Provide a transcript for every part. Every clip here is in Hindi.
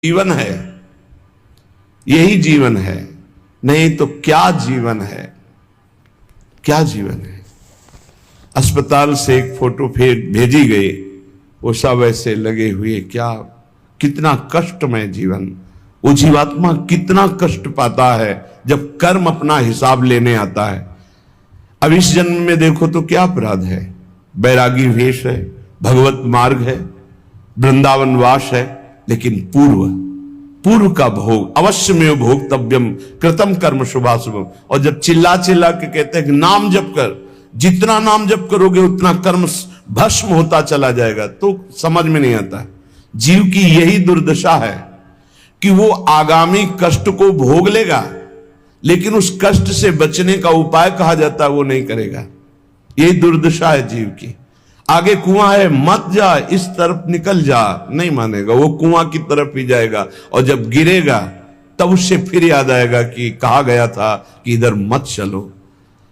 जीवन है, यही जीवन है, नहीं तो क्या जीवन है, क्या जीवन है। अस्पताल से एक फोटो फिर भेजी गई, वो सब ऐसे लगे हुए, क्या कितना कष्टमय जीवन। वो जीवात्मा कितना कष्ट पाता है जब कर्म अपना हिसाब लेने आता है। अब इस जन्म में देखो तो क्या अपराध है, बैरागी वेश है, भगवत मार्ग है, वृंदावन वास है, लेकिन पूर्व का भोग अवश्य में भोक्तव्यम कृतम कर्म शुभाशुभम। और जब चिल्ला चिल्ला के कहते हैं कि नाम जप कर, जितना नाम जप करोगे उतना कर्म भस्म होता चला जाएगा, तो समझ में नहीं आता है। जीव की यही दुर्दशा है कि वो आगामी कष्ट को भोग लेगा, लेकिन उस कष्ट से बचने का उपाय कहा जाता है वो नहीं करेगा। यही दुर्दशा है जीव की। आगे कुआं है, मत जा, इस तरफ निकल जा, नहीं मानेगा, वो कुआं की तरफ ही जाएगा। और जब गिरेगा तब उससे फिर याद आएगा कि कहा गया था कि इधर मत चलो।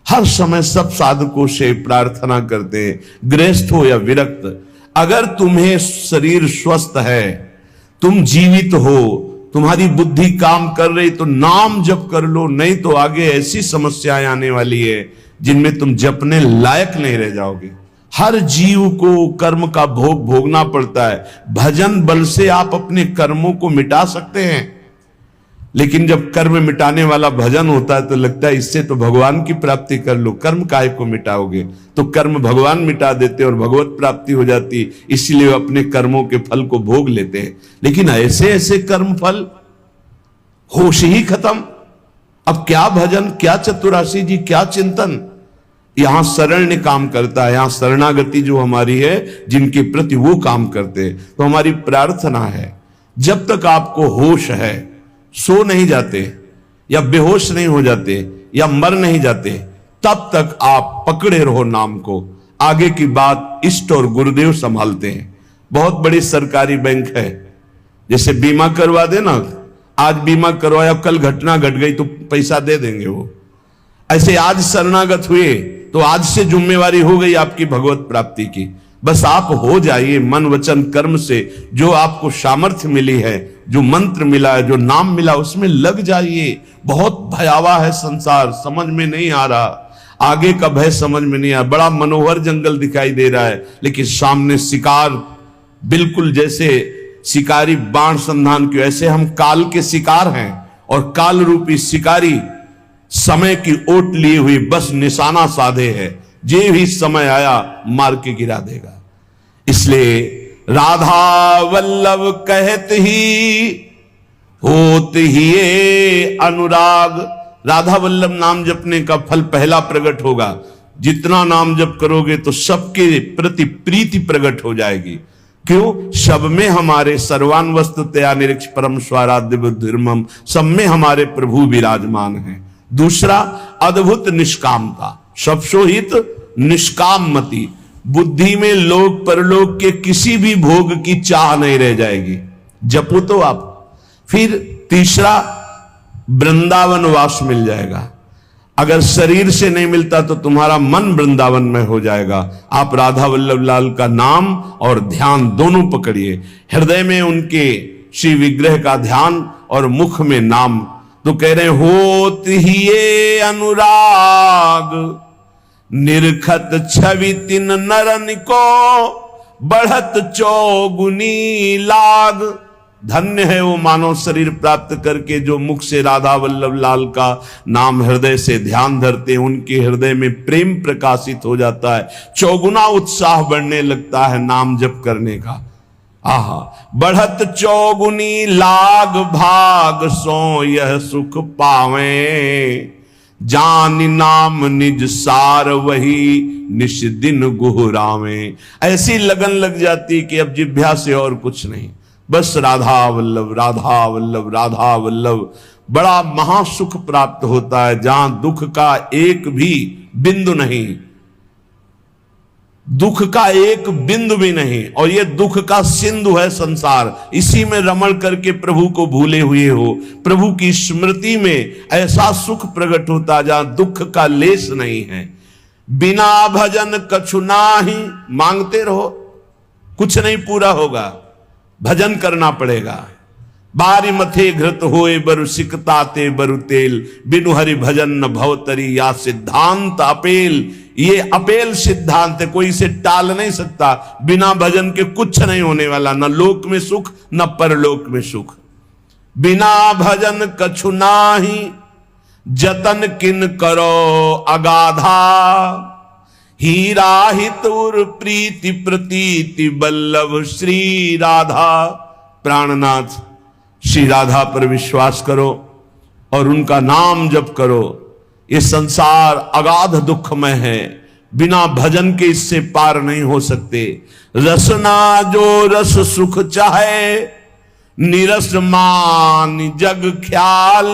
हर समय सब साधकों से प्रार्थना करते हैं, गृहस्थ हो या विरक्त, अगर तुम्हें शरीर स्वस्थ है, तुम जीवित हो, तुम्हारी बुद्धि काम कर रही, तो नाम जप कर लो, नहीं तो आगे ऐसी समस्याएं आने वाली है जिनमें तुम जपने लायक नहीं रह जाओगे। हर जीव को कर्म का भोग भोगना पड़ता है। भजन बल से आप अपने कर्मों को मिटा सकते हैं, लेकिन जब कर्म मिटाने वाला भजन होता है तो लगता है इससे तो भगवान की प्राप्ति कर लो, कर्म काहे को मिटाओगे। तो कर्म भगवान मिटा देते और भगवत प्राप्ति हो जाती, इसलिए अपने कर्मों के फल को भोग लेते हैं। लेकिन ऐसे ऐसे कर्म फल होश ही खत्म। अब क्या भजन, क्या चतुराशी जी, क्या चिंतन। यहां शरण्य काम करता है, यहां शरणागति जो हमारी है, जिनके प्रति वो काम करते हैं। तो हमारी प्रार्थना है, जब तक आपको होश है, सो नहीं जाते या बेहोश नहीं हो जाते या मर नहीं जाते, तब तक आप पकड़े रहो नाम को। आगे की बात इष्ट और गुरुदेव संभालते हैं। बहुत बड़ी सरकारी बैंक है, जैसे बीमा करवा देना, आज बीमा करवाया, कल घटना घट गई तो पैसा दे देंगे वो। ऐसे आज शरणागत हुए तो आज से जिम्मेवारी हो गई आपकी भगवत प्राप्ति की। बस आप हो जाइए मन वचन कर्म से, जो आपको सामर्थ्य मिली है, जो मंत्र मिला है, जो नाम मिला, उसमें लग जाइए। बहुत भयावह है संसार, समझ में नहीं आ रहा, आगे का भय समझ में नहीं आ रहा। बड़ा मनोहर जंगल दिखाई दे रहा है, लेकिन सामने शिकार, बिल्कुल जैसे शिकारी बाण संधान की, ऐसे हम काल के शिकार हैं और काल रूपी शिकारी समय की ओट लिए हुई बस निशाना साधे है, जे भी समय आया मार के गिरा देगा। इसलिए राधा वल्लभ कहत ही होत ही अनुराग। राधा वल्लभ नाम जपने का फल पहला प्रकट होगा। जितना नाम जप करोगे तो सबके प्रति प्रीति प्रकट हो जाएगी। क्यों? सब में हमारे सर्वान वस्तुतया निरीक्ष परम स्वाराध्य बुद्धिर्मम, सब में हमारे प्रभु विराजमान हैं। दूसरा, अद्भुत निष्कामता, सब सोहित निष्काम मति। बुद्धि में लोक परलोक के किसी भी भोग की चाह नहीं रह जाएगी, जपो तो आप। फिर तीसरा, वृंदावन वास मिल जाएगा। अगर शरीर से नहीं मिलता तो तुम्हारा मन वृंदावन में हो जाएगा। आप राधा वल्लभ लाल का नाम और ध्यान दोनों पकड़िए। हृदय में उनके श्री विग्रह का ध्यान और मुख में नाम। तो कह रहे होत ही ये अनुराग, निरखत छवि तिन नरन को, बढ़त चौगुनी लाग। धन्य है वो मानव शरीर प्राप्त करके जो मुख से राधा वल्लभ लाल का नाम हृदय से ध्यान धरते हैं। उनके हृदय में प्रेम प्रकाशित हो जाता है, चौगुना उत्साह बढ़ने लगता है नाम जप करने का। आहा, बढ़त चौगुनी लाग भाग, सो यह सुख पावे, जान नाम निज सार वही निश दिन गुहरावे। ऐसी लगन लग जाती कि अब जिभ्या से और कुछ नहीं, बस राधा वल्लभ राधा वल्लभ राधा वल्लभ। बड़ा महासुख प्राप्त होता है, जहां दुख का एक भी बिंदु नहीं, दुख का एक बिंदु भी नहीं। और ये दुख का सिंधु है संसार, इसी में रमण करके प्रभु को भूले हुए हो। प्रभु की स्मृति में ऐसा सुख प्रकट होता जहां दुख का लेस नहीं है। बिना भजन कछु नाही, मांगते रहो, कुछ नहीं पूरा होगा, भजन करना पड़ेगा। बारी मथे घृत होए बरु सिकता ते बरु तेल, बिनु हरि भजन न भवतरी या सिद्धांत अपेल। ये अपेल सिद्धांत है, कोई इसे टाल नहीं सकता। बिना भजन के कुछ नहीं होने वाला, न लोक में सुख न परलोक में सुख। बिना भजन कछु नाही, जतन किन करो अगाधा। हीरा हितुर प्रीति प्रतीति बल्लभ श्री राधा। प्राणनाथ श्री राधा पर विश्वास करो और उनका नाम जप करो। ये संसार अगाध दुखमय है, बिना भजन के इससे पार नहीं हो सकते। रसना जो रस सुख चाहे, निरस मान जग ख्याल।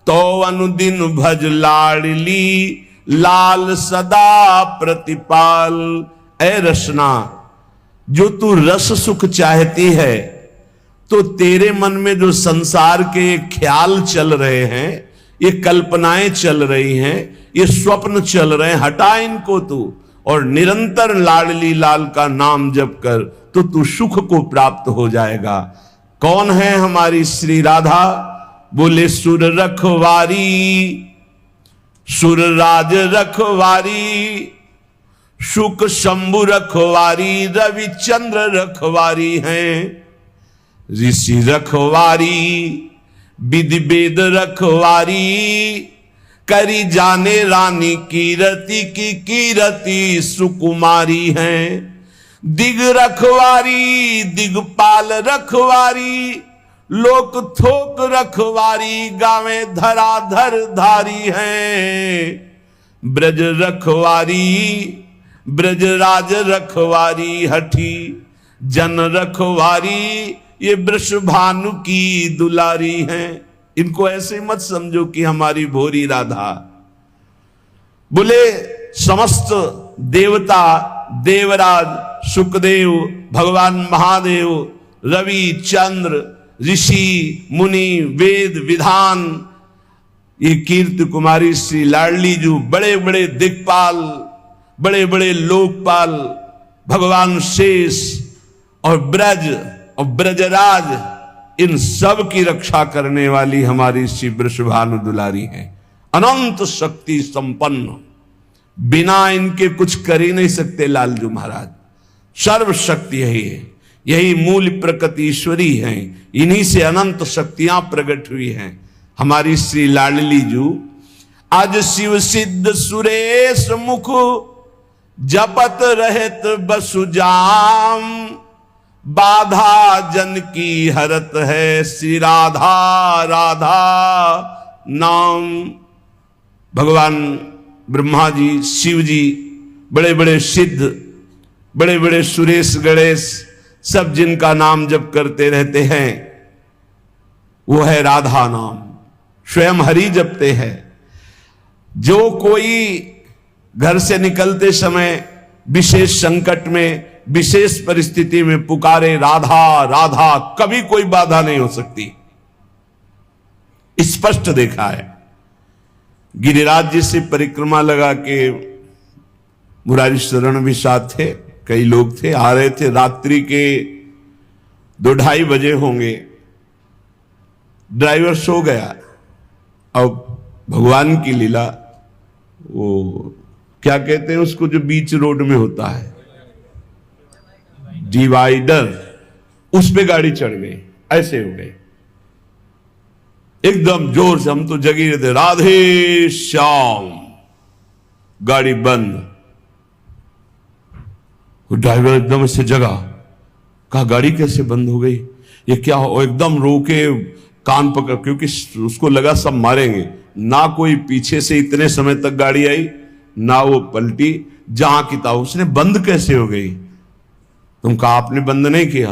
तो अनुदिन भज लाडली, लाल सदा प्रतिपाल। ऐ रसना, जो तू रस सुख चाहती है, तो तेरे मन में जो संसार के ख्याल चल रहे हैं, ये कल्पनाएं चल रही हैं, ये स्वप्न चल रहे हैं, हटा इनको तू और निरंतर लाडली लाल का नाम जप कर, तो तू सुख को प्राप्त हो जाएगा। कौन है हमारी श्री राधा? बोले सुर रखवारी, सुर राज रखवारी, शुक शंभु रखवारी, रविचंद्र रखवारी हैं। ऋषि रखवारी, विधि वेद रखवारी, करी जाने रानी कीरति की कीरति सुकुमारी हैं। दिग रखवारी, दिगपाल रखवारी, लोक थोक रखवारी, गावे धराधर धारी हैं। ब्रज रखवारी, ब्रजराज रखवारी, हठी जन रखवारी, ये वृषभानु की दुलारी हैं। इनको ऐसे मत समझो कि हमारी भोरी राधा। बोले समस्त देवता, देवराज, सुखदेव, भगवान महादेव, रवि, चंद्र, ऋषि, मुनि, वेद, विधान, ये कीर्ति कुमारी श्री लाडली जो बड़े बड़े दिक्पाल, बड़े बड़े लोकपाल, भगवान शेष और ब्रज और ब्रजराज, इन सब की रक्षा करने वाली हमारी श्री वृषभानु दुलारी है। अनंत शक्ति संपन्न, बिना इनके कुछ कर ही नहीं सकते लालजू महाराज। सर्व शक्ति यही है, यही मूल प्रकृति ईश्वरी है, इन्हीं से अनंत शक्तियां प्रकट हुई हैं। हमारी श्री लाडली जू आज शिव सिद्ध सुरेश मुख, जपत रहत बसुजाम। बाधा जन की हरत है, श्री राधा राधा नाम। भगवान ब्रह्मा जी, शिव जी, बड़े बड़े सिद्ध, बड़े बड़े सुरेश गणेश, सब जिनका नाम जप करते रहते हैं, वो है राधा नाम। स्वयं हरि जपते हैं। जो कोई घर से निकलते समय विशेष संकट में, विशेष परिस्थिति में पुकारे राधा राधा, कभी कोई बाधा नहीं हो सकती। स्पष्ट देखा है। गिरिराज जी से परिक्रमा लगा के मुरारी शरण भी साथ थे, कई लोग थे, आ रहे थे। रात्रि के 2-2:30 बजे होंगे। ड्राइवर सो गया। अब भगवान की लीला, वो क्या कहते हैं उसको जो बीच रोड में होता है, डिवाइडर, उस पे गाड़ी चढ़ गई। ऐसे हो गए एकदम जोर से। हम तो जगी रहते, राधे श्याम, गाड़ी बंद। वो ड्राइवर एकदम से जगा, कहा गाड़ी कैसे बंद हो गई, ये क्या हो? एकदम रोके, कान पकड़, क्योंकि उसको लगा सब मारेंगे। ना कोई पीछे से इतने समय तक गाड़ी आई, ना वो पलटी, जहां की था। उसने बंद कैसे हो गई? तुम कहा आपने बंद नहीं किया।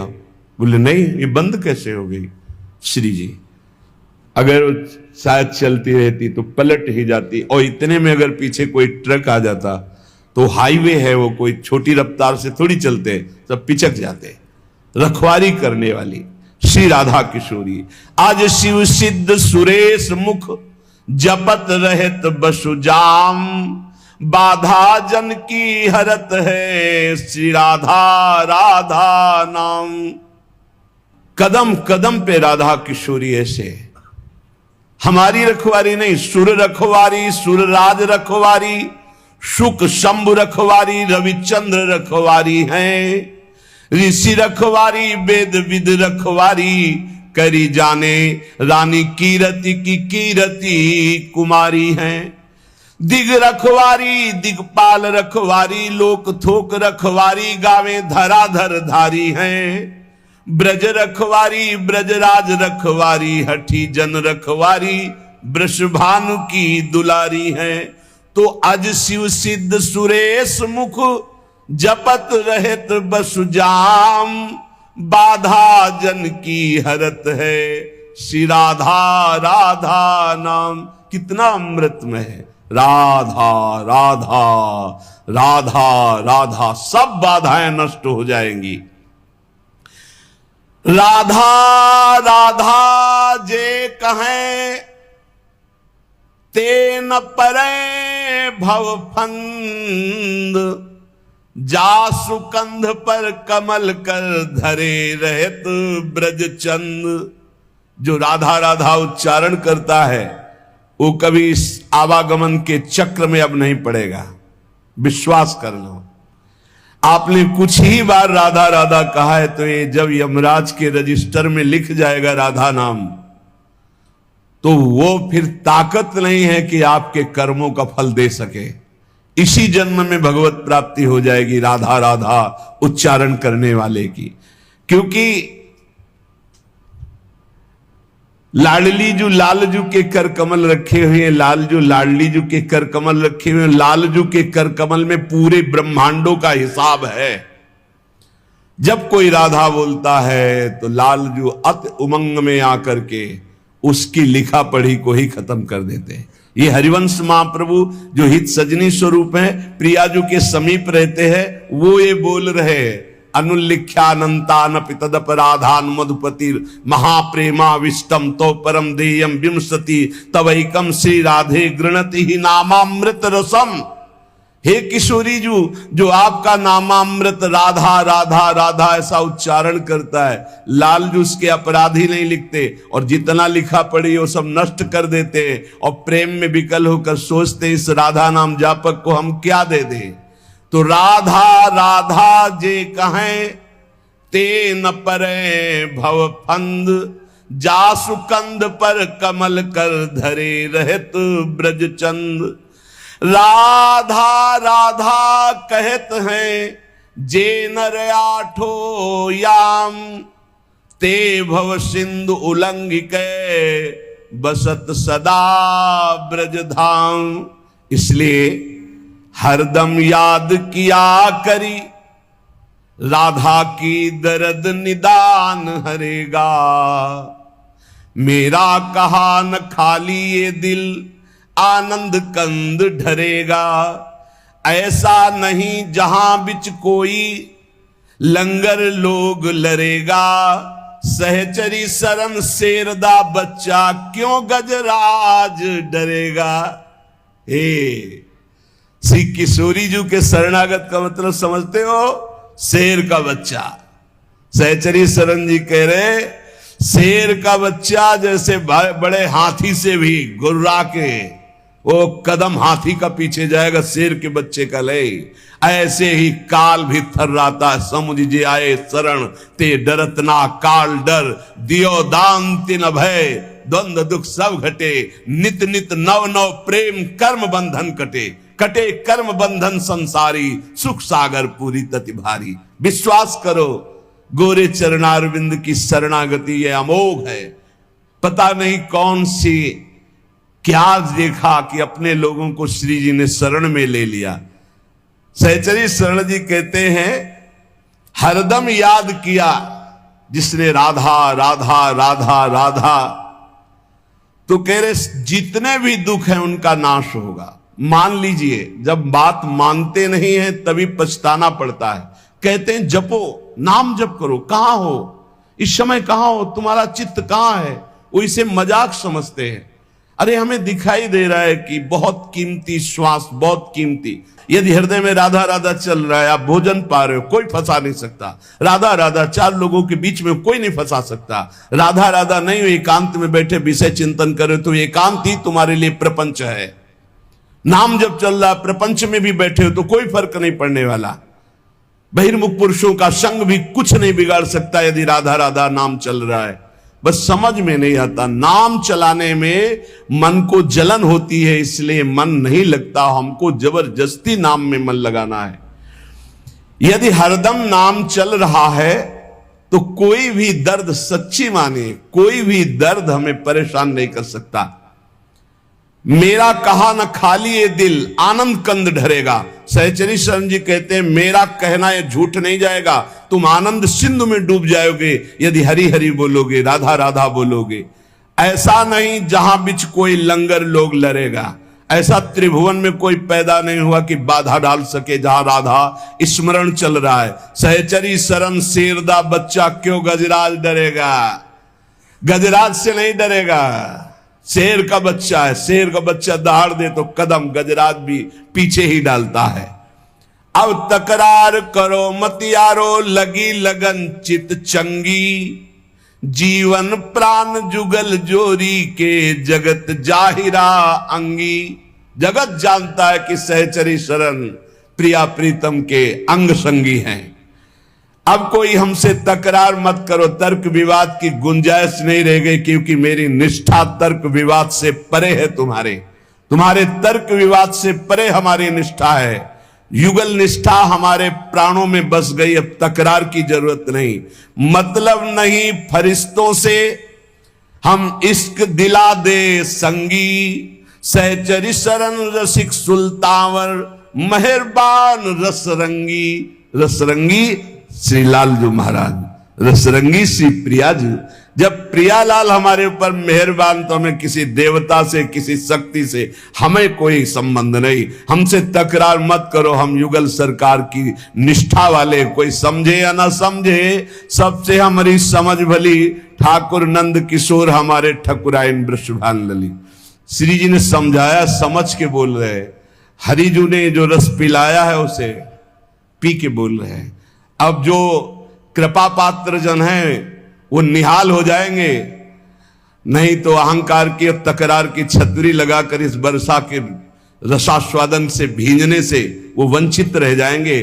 बोले नहीं, ये बंद कैसे हो गई? श्री जी, अगर शायद चलती रहती तो पलट ही जाती, और इतने में अगर पीछे कोई ट्रक आ जाता तो हाईवे है, वो कोई छोटी रफ्तार से थोड़ी चलते, सब पिचक जाते। रखवारी करने वाली श्री राधा किशोरी। आज शिव सिद्ध सुरेश मुख, जपत रहत बसुजाम। बाधा जन की हरत है, श्री राधा राधा नाम। कदम कदम पे राधा किशोरी ऐसे, हमारी रखवारी नहीं, सुर रखवारी, सुरराज रखवारी, शुक शंभु रखवारी, रविचंद्र रखवारी हैं। ऋषि रखवारी, वेद विद रखवारी, करी जाने रानी कीरति की कीरति कुमारी हैं। दिग रखवारी, दिगपाल रखवारी, लोक थोक रखवारी, गावे धराधर धारी हैं। ब्रज रखवारी, ब्रजराज रखवारी, हठी जन रखवारी, वृषभानु की दुलारी है। तो अज शिव सिद्ध सुरेश मुख, जपत रहत बसुजाम, बाधा जन की हरत है, श्री राधा राधा नाम। कितना अमृतमय है, राधा राधा राधा राधा, सब बाधाएं नष्ट हो जाएंगी। राधा राधा जे कहें, ते न परे भव फंद, जासु कंध पर कमल कर धरे रहत ब्रज चंद। जो राधा राधा उच्चारण करता है वो कभी इस आवागमन के चक्र में अब नहीं पड़ेगा, विश्वास कर लो। आपने कुछ ही बार राधा राधा कहा है तो ये जब यमराज के रजिस्टर में लिख जाएगा राधा नाम, तो वो फिर ताकत नहीं है कि आपके कर्मों का फल दे सके। इसी जन्म में भगवत प्राप्ति हो जाएगी राधा राधा उच्चारण करने वाले की। क्योंकि लाडली जो लालजू के कर कमल रखे हुए हैं, लालजू लाडली जू के कर कमल रखे हुए हैं, लालजू के कर कमल में पूरे ब्रह्मांडों का हिसाब है। जब कोई राधा बोलता है तो लालजू अति उमंग में आकर के उसकी लिखा पढ़ी को ही खत्म कर देते हैं। ये हरिवंश महाप्रभु जो हित सजनी स्वरूप है, प्रियाजू के समीप रहते हैं, वो ये बोल रहे हैं, अनुल्लिख्यानंतान पितदपराधान मधुपतिर महाप्रेमा विष्टम तो परम देयम विंशति तवैकम श्री राधे गृणति ही नामामृत रसम। हे किशोरी जू, जो आपका नामामृत राधा राधा राधा ऐसा उच्चारण करता है, लालजू उसके अपराधी नहीं लिखते और जितना लिखा पड़ी वो सब नष्ट कर देते हैं और प्रेम में विकल होकर सोचते इस राधा नाम जापक को हम क्या दे दें। तो राधा राधा जे कहें, ते न परे भव फंद, जासु कंद पर कमल कर धरे रहत ब्रज चंद। राधा राधा कहत हैं, जे नर आठो याम, ते भव सिंधु उल्लंघिक बसत सदा ब्रज धाम। इसलिए हरदम याद किया करी, राधा की दर्द निदान हरेगा। मेरा कहा न खाली ये दिल, आनंद कंद ढरेगा। ऐसा नहीं जहां बिच कोई, लंगर लोग लरेगा। सहचरी शरण शेरदा बच्चा, क्यों गजराज डरेगा। हे श्री किशोरी जी के शरणागत का मतलब समझते हो, शेर का बच्चा। सहचरी शरण जी कह रहे, शेर का बच्चा जैसे बड़े हाथी से भी गुर्रा के वो कदम हाथी का पीछे जाएगा, शेर के बच्चे का ले, ऐसे ही काल भी थर्राता। समुझ जे आए शरण, ते डरत ना काल डर। दियो दान तिन भय, द्वंद्व दुख सब घटे। नित नित नव नव प्रेम कर्म बंधन कटे। कटे कर्म बंधन संसारी, सुख सागर पूरी तति भारी। विश्वास करो, गोरे चरणारविंद की शरणागति ये अमोघ है। पता नहीं कौन सी क्या देखा कि अपने लोगों को श्री जी ने शरण में ले लिया। सहचरी शरण जी कहते हैं, हरदम याद किया जिसने राधा राधा राधा राधा, तो कह रहे जितने भी दुख हैं उनका नाश होगा। मान लीजिए, जब बात मानते नहीं है तभी पछताना पड़ता है। कहते हैं जपो, नाम जप करो। कहां हो इस समय, कहां हो, तुम्हारा चित्त कहां है। वो इसे मजाक समझते हैं। अरे हमें दिखाई दे रहा है कि बहुत कीमती श्वास, बहुत कीमती, यदि हृदय में राधा राधा चल रहा है, आप भोजन पा रहे हो, कोई फंसा नहीं सकता। राधा राधा, चार लोगों के बीच में कोई नहीं फंसा सकता। राधा राधा नहीं हो, एकांत में बैठे विषय चिंतन करे तो एकांत ही तुम्हारे लिए प्रपंच है। नाम जब चल रहा, प्रपंच में भी बैठे हो तो कोई फर्क नहीं पड़ने वाला। बहिर्मुख पुरुषों का संग भी कुछ नहीं बिगाड़ सकता यदि राधा राधा नाम चल रहा है। बस समझ में नहीं आता, नाम चलाने में मन को जलन होती है, इसलिए मन नहीं लगता। हमको जबरदस्ती नाम में मन लगाना है। यदि हरदम नाम चल रहा है तो कोई भी दर्द, सच्ची माने, कोई भी दर्द हमें परेशान नहीं कर सकता। मेरा कहा न खाली ये दिल, आनंद कंद ढरेगा। सहचरी शरण जी कहते हैं, मेरा कहना ये झूठ नहीं जाएगा, तुम आनंद सिंधु में डूब जाओगे यदि हरि हरि बोलोगे, राधा राधा बोलोगे। ऐसा नहीं जहां बिच कोई लंगर लोग लड़ेगा, ऐसा त्रिभुवन में कोई पैदा नहीं हुआ कि बाधा डाल सके जहां राधा स्मरण चल रहा है। सहचरी शरण शेरदा बच्चा, क्यों गजराज डरेगा? गजराज से नहीं डरेगा, शेर का बच्चा है। शेर का बच्चा दहाड़ दे तो कदम गजराज भी पीछे ही डालता है। अब तकरार करो मत यारो, लगी लगन चित चंगी, जीवन प्राण जुगल जोरी के, जगत जाहिरा अंगी। जगत जानता है कि सहचरी शरण प्रिया प्रीतम के अंग संगी हैं। अब कोई हमसे तकरार मत करो, तर्क विवाद की गुंजाइश नहीं रह गई, क्योंकि मेरी निष्ठा तर्क विवाद से परे है। तुम्हारे तर्क विवाद से परे हमारी निष्ठा है। युगल निष्ठा हमारे प्राणों में बस गई, अब तकरार की जरूरत नहीं। मतलब नहीं फरिश्तों से हम इश्क दिला दे संगी, सहचरी शरण रसिक सुल्तावर, मेहरबान रसरंगी। रसरंगी श्री लालजू महाराज, रसरंगी श्री प्रिया जी। जब प्रियालाल हमारे ऊपर मेहरबान, तो हमें किसी देवता से, किसी शक्ति से हमें कोई संबंध नहीं। हमसे तकरार मत करो, हम युगल सरकार की निष्ठा वाले, कोई समझे या ना समझे, सबसे हमारी समझ भली। ठाकुर नंद किशोर हमारे ठकुराइन वृषभान लली, श्री जी ने समझाया, समझ के बोल रहे। हरिजू ने जो रस पिलाया है उसे पी के बोल रहे हैं। अब जो कृपा पात्र जन हैं वो निहाल हो जाएंगे, नहीं तो अहंकार की और तकरार की छतरी लगाकर इस वर्षा के रसास्वादन से भींजने से वो वंचित रह जाएंगे।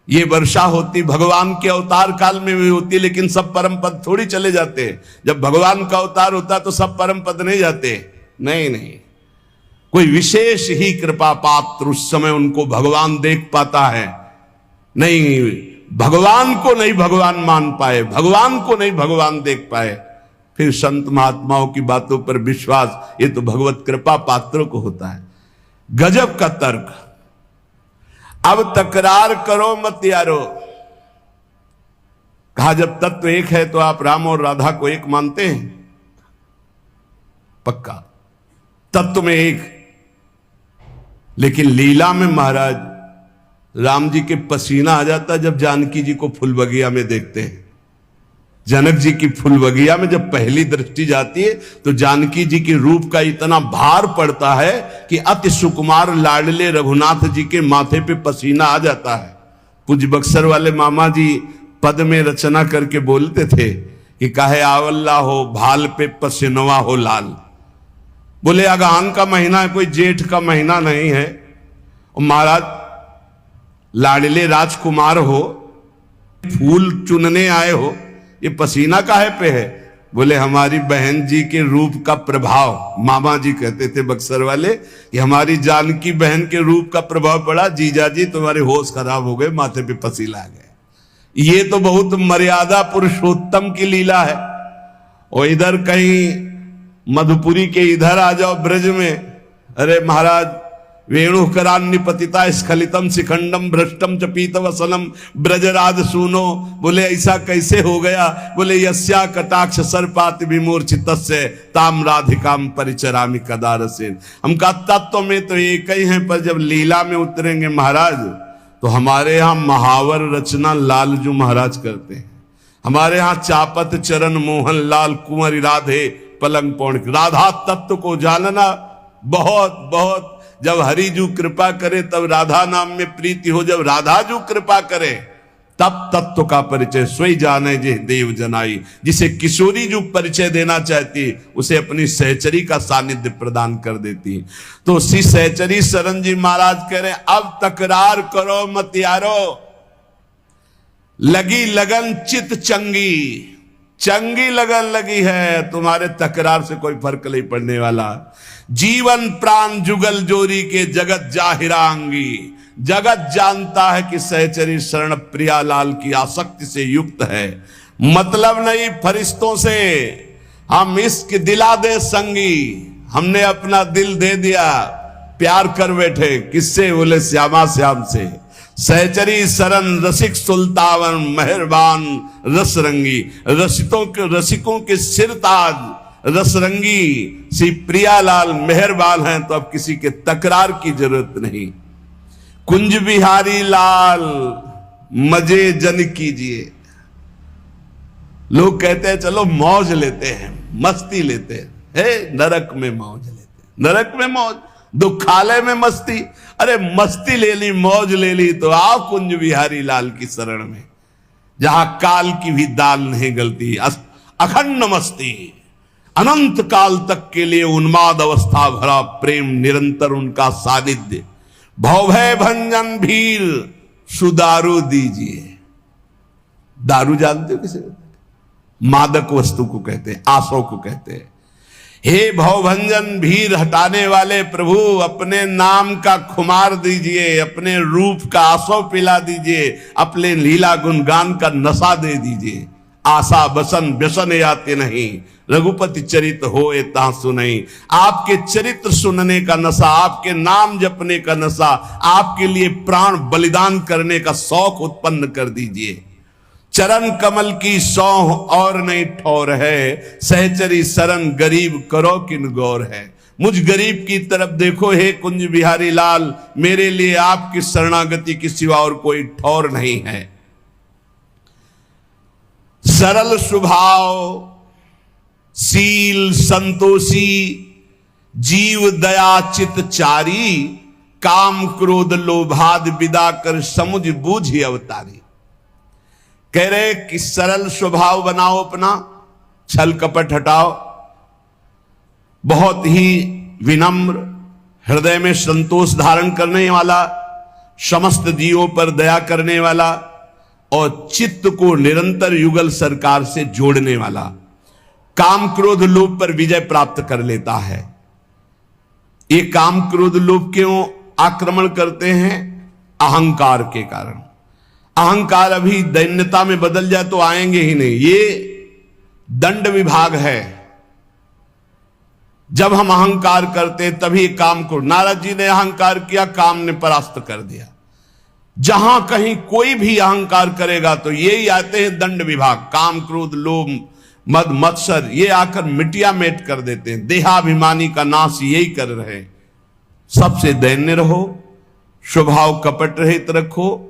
ये वर्षा होती भगवान के अवतार काल में भी होती, लेकिन सब परम पद थोड़ी चले जाते। जब भगवान का अवतार होता तो सब परम पद नहीं जाते, नहीं, कोई विशेष ही कृपा पात्र उस समय उनको भगवान देख पाता है। नहीं, भगवान को नहीं भगवान मान पाए, भगवान को नहीं भगवान देख पाए, फिर संत महात्माओं की बातों पर विश्वास, ये तो भगवत कृपा पात्रों को होता है। गजब का तर्क। अब तकरार करो मत यारो, कहा जब तत्व एक है तो आप राम और राधा को एक मानते हैं? पक्का तत्व में एक, लेकिन लीला में महाराज राम जी के पसीना आ जाता जब जानकी जी को फूल बगिया में देखते हैं। जनक जी की फूल बगिया में जब पहली दृष्टि जाती है तो जानकी जी के रूप का इतना भार पड़ता है कि अति सुकुमार लाडले रघुनाथ जी के माथे पे पसीना आ जाता है। पूज्य बक्सर वाले मामा जी पद में रचना करके बोलते थे कि काहे आवल्ला हो भाल पे पसीनवा हो लाल। बोले अगहन का महीना है, कोई जेठ का महीना नहीं है। और महाराज लाडले राजकुमार हो, फूल चुनने आए हो, ये पसीना काहे पे है? बोले हमारी बहन जी के रूप का प्रभाव। मामा जी कहते थे बक्सर वाले कि हमारी जानकी बहन के रूप का प्रभाव पड़ा, जीजा जी तुम्हारे होश खराब हो गए, माथे पे पसीना आ गए। ये तो बहुत मर्यादा पुरुषोत्तम की लीला है। और इधर कहीं मधुपुरी के इधर आ जाओ ब्रज में, अरे महाराज वेणु करान्य पतिता स्खलितम शिखंडम भ्रष्टम च पीत वसनम ब्रजराज सुनो। बोले ऐसा कैसे हो गया? बोले यस्या कटाक्ष सर्पात विमूर्छित ताम राधिकाम परिचरामि कदारसेन। हम का तत्व में तो एक ही हैं, पर जब लीला में उतरेंगे महाराज तो हमारे यहाँ महावर रचना लालजू महाराज करते हैं। हमारे यहाँ चापत चरण मोहन लाल कुंवर राधे पलंग पौड़। राधा तत्व को जानना बहुत बहुत, जब हरिजू कृपा करे तब राधा नाम में प्रीति हो, जब राधाजू कृपा करे तब तत्व का परिचय सोई जाने जे देव जनाई। जिसे किशोरी जो परिचय देना चाहती उसे अपनी सहचरी का सानिध्य प्रदान कर देती। तो श्री सहचरी शरण जी महाराज कह रहे अब तकरार करो मत यारो, लगी लगन चित चंगी, चंगी लगन लगी है, तुम्हारे तकरार से कोई फर्क नहीं पड़ने वाला। जीवन प्राण जुगल जोरी के जगत जाहिरांगी, जगत जानता है कि सहचरी शरण प्रियालाल की आसक्ति से युक्त है। मतलब नहीं फरिश्तों से, हम इश्क दिला दे संगी, हमने अपना दिल दे दिया, प्यार कर बैठे। किससे? बोले श्यामा श्याम से। सहचरी शरण रसिक सुल्तान मेहरबान रसरंगी, रसिकों के सिरताज रसरंगी श्री प्रियालाल मेहरबान हैं, तो अब किसी के तकरार की जरूरत नहीं। कुंज बिहारी लाल मजे जन कीजिए। लोग कहते हैं चलो मौज लेते हैं, मस्ती लेते हैं, नरक में मौज लेते हैं, नरक में मौज, दुखालय में मस्ती। अरे मस्ती ले ली, मौज ले ली तो आओ कुंज बिहारी लाल की शरण में, जहां काल की भी दाल नहीं गलती। अखंड मस्ती, अनंत काल तक के लिए उन्माद अवस्था भरा प्रेम, निरंतर उनका सानिध्य। भवभय भंजन भीर सुदारू दीजिए। दारू जानते हो किसे? मादक वस्तु को कहते हैं, आसों को कहते हैं। हे भवभंजन भीर हटाने वाले प्रभु, अपने नाम का खुमार दीजिए, अपने रूप का आसो पिला दीजिए, अपने लीला गुणगान का नशा दे दीजिए। आशा बसन व्यसन आते नहीं, रघुपति चरित्र होए तासु नहीं। आपके चरित्र सुनने का नशा, आपके नाम जपने का नशा, आपके लिए प्राण बलिदान करने का शौक उत्पन्न कर दीजिए। चरण कमल की सौह और नहीं ठौर है, सहचरी शरण गरीब करो किन गौर है। मुझ गरीब की तरफ देखो हे कुंज बिहारी लाल, मेरे लिए आपकी शरणागति के सिवा और कोई ठौर नहीं है। सरल स्वभाव, शील संतोषी, जीव दया चित चारी, काम क्रोध लोभाद विदा कर समुझ बूझ अवतारी। कह रहे कि सरल स्वभाव बनाओ अपना, छल कपट हटाओ, बहुत ही विनम्र, हृदय में संतोष धारण करने वाला, समस्त जीवों पर दया करने वाला और चित्त को निरंतर युगल सरकार से जोड़ने वाला। काम क्रोध लोभ पर विजय प्राप्त कर लेता है। ये काम क्रोध लोभ क्यों आक्रमण करते हैं? अहंकार के कारण। अहंकार अभी दैन्यता में बदल जाए तो आएंगे ही नहीं। ये दंड विभाग है। जब हम अहंकार करते तभी काम को, नारद जी ने अहंकार किया, काम ने परास्त कर दिया। जहां कहीं कोई भी अहंकार करेगा तो यही आते हैं दंड विभाग, काम क्रोध लोभ मद मत्सर, ये आकर मिटिया मेट कर देते हैं। देहाभिमानी का नाश यही कर रहे हैं। सबसे दैन्य रहो, स्वभाव कपट रहित रखो,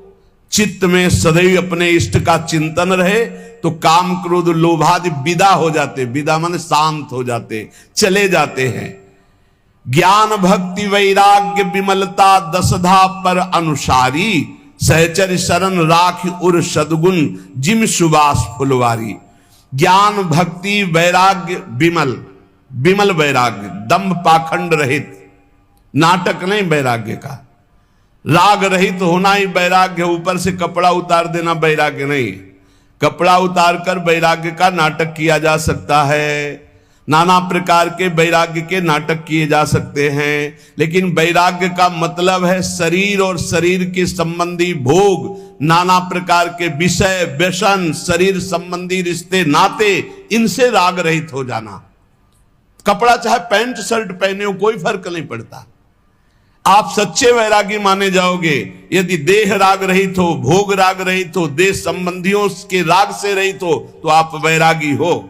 चित्त में सदैव अपने इष्ट का चिंतन रहे, तो काम क्रोध लोभादि विदा हो जाते। विदा माने शांत हो जाते, चले जाते हैं। ज्ञान भक्ति वैराग्य विमलता दसधा पर अनुसारी, सहचर शरण राख उर सदगुण जिम सुबास फुलवारी। ज्ञान भक्ति वैराग्य विमल, विमल वैराग्य, दंभ पाखंड रहित, नाटक नहीं वैराग्य का, राग रहित होना ही वैराग्य। ऊपर से कपड़ा उतार देना वैराग्य नहीं। कपड़ा उतार कर वैराग्य का नाटक किया जा सकता है, नाना प्रकार के वैराग्य के नाटक किए जा सकते हैं, लेकिन वैराग्य का मतलब है शरीर और शरीर के संबंधी भोग, नाना प्रकार के विषय व्यसन, शरीर संबंधी रिश्ते नाते, इनसे राग रहित हो जाना। कपड़ा चाहे पैंट शर्ट पहने हो, कोई फर्क नहीं पड़ता। आप सच्चे वैरागी माने जाओगे यदि देह राग रहित हो, भोग राग रहित हो, देह संबंधियों के राग से रहित हो, तो आप वैरागी हो।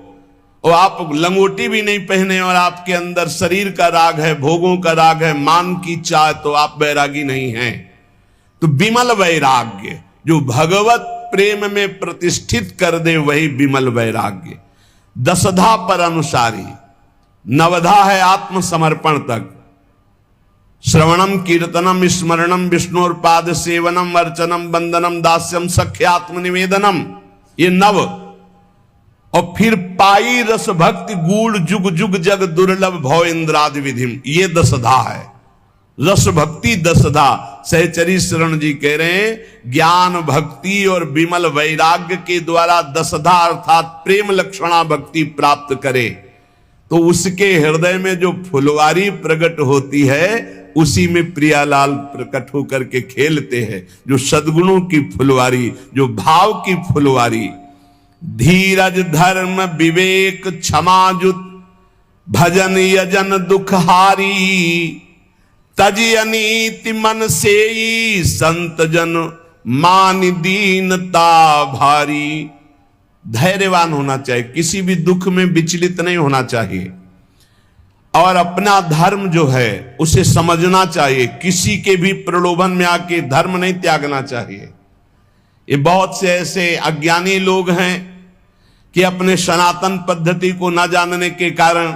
और आप लंगोटी भी नहीं पहने और आपके अंदर शरीर का राग है, भोगों का राग है, मान की चाह, तो आप वैरागी नहीं हैं। तो विमल वैराग्य जो भगवत प्रेम में प्रतिष्ठित कर दे, वही विमल वैराग्य। दसधा पर अनुसारी, नवधा है आत्मसमर्पण तक। श्रवणम कीर्तनम स्मरणम विष्णुर्पाद सेवनम अर्चनम वंदनम दास्यम सख्यात्म निवेदनम, ये नव। और फिर पाई रस भक्ति गूढ़ जुग जुग जग दुर्लभ भव इंद्रादि विधिम, ये दसधा है। रस भक्ति दसधा। सहचरी शरण जी कह रहे हैं ज्ञान भक्ति और विमल वैराग्य के द्वारा दसधा अर्थात प्रेम लक्षणा भक्ति प्राप्त करे तो उसके हृदय में जो फुलवारी प्रकट होती है उसी में प्रियालाल प्रकट होकर के खेलते हैं। जो सद्गुणों की फुलवारी, जो भाव की फुलवारी, धीरज धर्म विवेक क्षमाजुत भजन यजन दुखहारी, तजी अनीति मन सेई संत जन मान दीनता भारी। धैर्यवान होना चाहिए, किसी भी दुख में विचलित नहीं होना चाहिए और अपना धर्म जो है उसे समझना चाहिए। किसी के भी प्रलोभन में आके धर्म नहीं त्यागना चाहिए। ये बहुत से ऐसे अज्ञानी लोग हैं कि अपने सनातन पद्धति को न जानने के कारण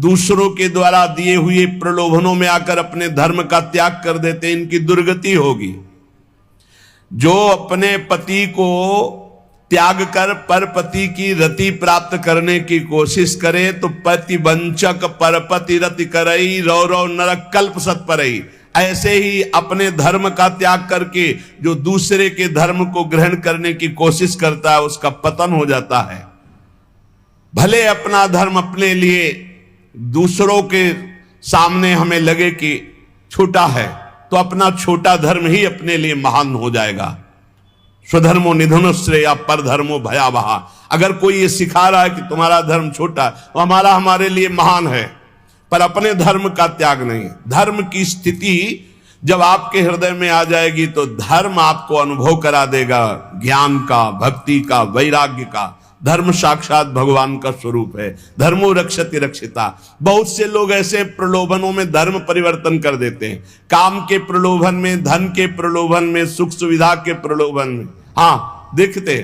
दूसरों के द्वारा दिए हुए प्रलोभनों में आकर अपने धर्म का त्याग कर देते। इनकी दुर्गति होगी। जो अपने पति को त्याग कर परपति की रति प्राप्त करने की कोशिश करे तो पति वंचक परपति रति करई रौ रौ नरक कल्प सत्परई। ऐसे ही अपने धर्म का त्याग करके जो दूसरे के धर्म को ग्रहण करने की कोशिश करता है उसका पतन हो जाता है। भले अपना धर्म अपने लिए दूसरों के सामने हमें लगे कि छोटा है तो अपना छोटा धर्म ही अपने लिए महान हो जाएगा। स्वधर्मो निधनुश्रेय या परधर्मो भयावह। अगर कोई ये सिखा रहा है कि तुम्हारा धर्म छोटा तो हमारे लिए महान है, पर अपने धर्म का त्याग नहीं। धर्म की स्थिति जब आपके हृदय में आ जाएगी तो धर्म आपको अनुभव करा देगा ज्ञान का, भक्ति का, वैराग्य का। धर्म साक्षात भगवान का स्वरूप है। धर्मो रक्षति रक्षिता। बहुत से लोग ऐसे प्रलोभनों में धर्म परिवर्तन कर देते हैं। काम के प्रलोभन में, धन के प्रलोभन में, सुख सुविधा के प्रलोभन में। हाँ, देखते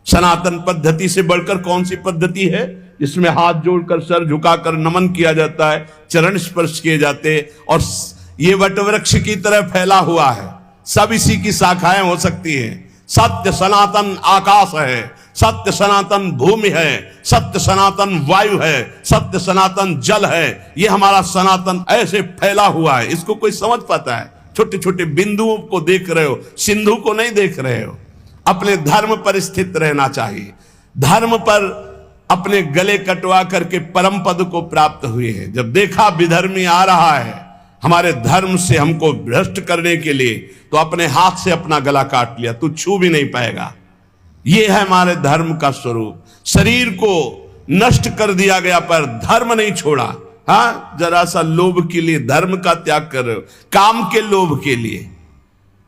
सनातन पद्धति से बढ़कर कौन सी पद्धति है जिसमें हाथ जोड़कर सर झुकाकर नमन किया जाता है, चरण स्पर्श किए जाते हैं और ये वटवृक्ष की तरह फैला हुआ है। सब इसी की शाखाएं हो सकती हैं। सत्य सनातन आकाश है, सत्य सनातन भूमि है, सत्य सनातन वायु है, सत्य सनातन जल है। ये हमारा सनातन ऐसे फैला हुआ है। इसको कोई समझ पाता है? छोटे छोटे बिंदुओं को देख रहे हो, सिंधु को नहीं देख रहे हो। अपने धर्म पर स्थित रहना चाहिए। धर्म पर अपने गले कटवा करके परम पद को प्राप्त हुए हैं। जब देखा विधर्मी आ रहा है हमारे धर्म से हमको भ्रष्ट करने के लिए तो अपने हाथ से अपना गला काट लिया, तू छू भी नहीं पाएगा। यह है हमारे धर्म का स्वरूप। शरीर को नष्ट कर दिया गया पर धर्म नहीं छोड़ा। हाँ, जरा सा लोभ के लिए धर्म का त्याग कर रहे हो। काम के लोभ के लिए,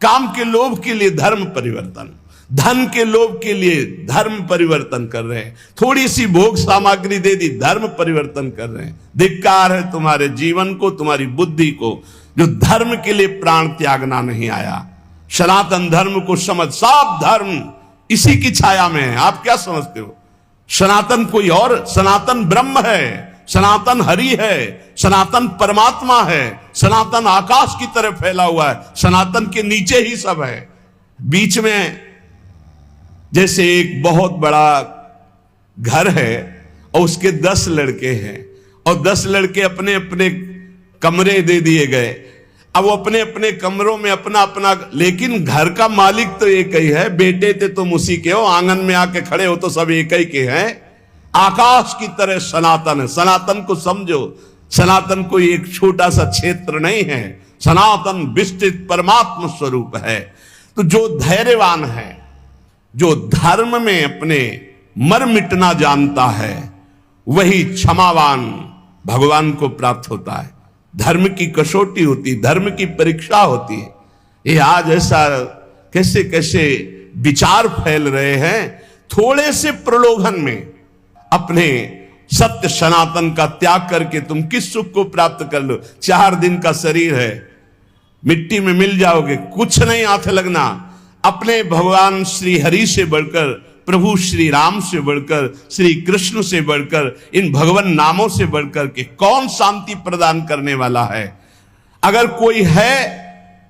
काम के लोभ के लिए धर्म परिवर्तन, धन के लोभ के लिए धर्म परिवर्तन कर रहे हैं। थोड़ी सी भोग सामग्री दे दी, धर्म परिवर्तन कर रहे हैं। धिक्कार है तुम्हारे जीवन को, तुम्हारी बुद्धि को, जो धर्म के लिए प्राण त्यागना नहीं आया। सनातन धर्म को समझ। सब धर्म इसी की छाया में है। आप क्या समझते हो? सनातन कोई और, सनातन ब्रह्म है, सनातन हरि है, सनातन परमात्मा है, सनातन आकाश की तरह फैला हुआ है। सनातन के नीचे ही सब है। बीच में जैसे एक बहुत बड़ा घर है और उसके 10 लड़के हैं और 10 लड़के अपने अपने कमरे दे दिए गए। अब वो अपने अपने कमरों में अपना अपना, लेकिन घर का मालिक तो एक ही है। बेटे थे तुम उसी के हो, आंगन में आके खड़े हो तो सब एक ही के हैं। आकाश की तरह सनातन है। सनातन को समझो। सनातन कोई एक छोटा सा क्षेत्र नहीं है। सनातन विस्तृत परमात्मा स्वरूप है। तो जो धैर्यवान है, जो धर्म में अपने मर मिटना जानता है, वही क्षमावान भगवान को प्राप्त होता है। धर्म की कसौटी होती, धर्म की परीक्षा होती है। ये आज ऐसा कैसे कैसे विचार फैल रहे हैं। थोड़े से प्रलोभन में अपने सत्य सनातन का त्याग करके तुम किस सुख को प्राप्त कर लो। 4 दिन का शरीर है, मिट्टी में मिल जाओगे, कुछ नहीं हाथ लगना। अपने भगवान श्री हरि से बढ़कर प्रभु श्री राम से बढ़कर, श्री कृष्ण से बढ़कर, इन भगवान नामों से बढ़कर के कौन शांति प्रदान करने वाला है? अगर कोई है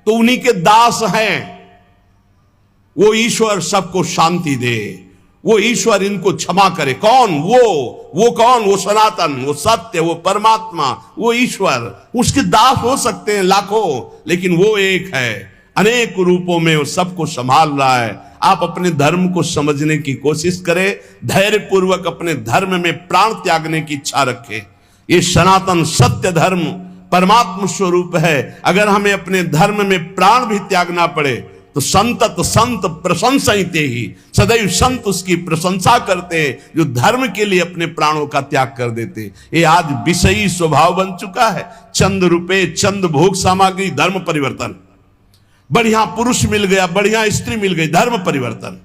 तो उन्हीं के दास हैं। वो ईश्वर सबको शांति दे, वो ईश्वर इनको क्षमा करे। कौन? वो कौन? वो सनातन, वो सत्य, वो परमात्मा, वो ईश्वर। उसके दास हो सकते हैं लाखों, लेकिन वो एक है, अनेक रूपों में वो सबको संभाल रहा है। आप अपने धर्म को समझने की कोशिश करें, धैर्य पूर्वक अपने धर्म में प्राण त्यागने की इच्छा रखें। ये सनातन सत्य धर्म परमात्मा स्वरूप है। अगर हमें अपने धर्म में प्राण भी त्यागना पड़े तो संतत संत प्रशंसते ही, सदैव संत उसकी प्रशंसा करते हैं जो धर्म के लिए अपने प्राणों का त्याग कर देते। ये आज विषयी स्वभाव बन चुका है। चंद रुपए, चंद भोग सामग्री, धर्म परिवर्तन। बढ़िया पुरुष मिल गया, बढ़िया स्त्री मिल गई, धर्म परिवर्तन।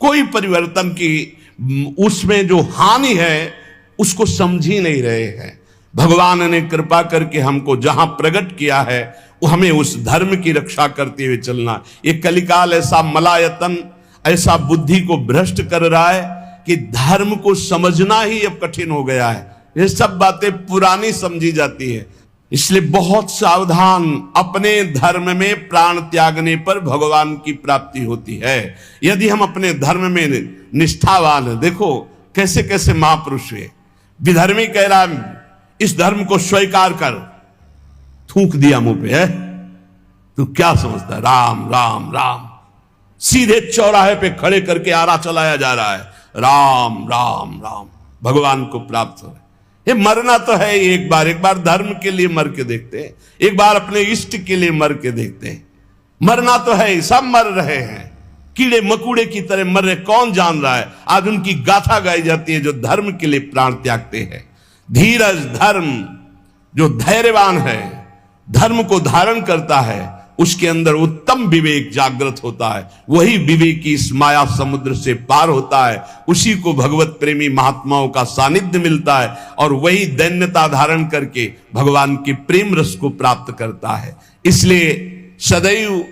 कोई परिवर्तन की उसमें जो हानि है उसको समझ ही नहीं रहे हैं। भगवान ने कृपा करके हमको जहां प्रकट किया है वो हमें उस धर्म की रक्षा करते हुए चलना। ये कलिकाल ऐसा मलायतन, ऐसा बुद्धि को भ्रष्ट कर रहा है कि धर्म को समझना ही अब कठिन हो गया है। ये सब बातें पुरानी समझी जाती है। इसलिए बहुत सावधान। अपने धर्म में प्राण त्यागने पर भगवान की प्राप्ति होती है। यदि हम अपने धर्म में निष्ठावान हैं, देखो कैसे कैसे महापुरुष हुए। विधर्मी कह रहा इस धर्म को स्वीकार कर, थूक दिया मुंह पे, है तू क्या समझता है? राम राम राम, सीधे चौराहे पे खड़े करके आरा चलाया जा रहा है, राम राम राम, भगवान को प्राप्त हो। ये मरना तो है ही। एक बार धर्म के लिए मर के देखते हैं, एक बार अपने इष्ट के लिए मर के देखते हैं। मरना तो है ही, सब मर रहे हैं, कीड़े मकुड़े की तरह मर रहे। कौन जान रहा है? आज उनकी गाथा गाई जाती है जो धर्म के लिए प्राण त्यागते हैं। धीरज धर्म, जो धैर्यवान है, धर्म को धारण करता है, उसके अंदर उत्तम विवेक जागृत होता है। वही विवेक की इस माया समुद्र से पार होता है। उसी को भगवत प्रेमी महात्माओं का सानिध्य मिलता है और वही दैन्यता धारण करके भगवान के प्रेम रस को प्राप्त करता है। इसलिए सदैव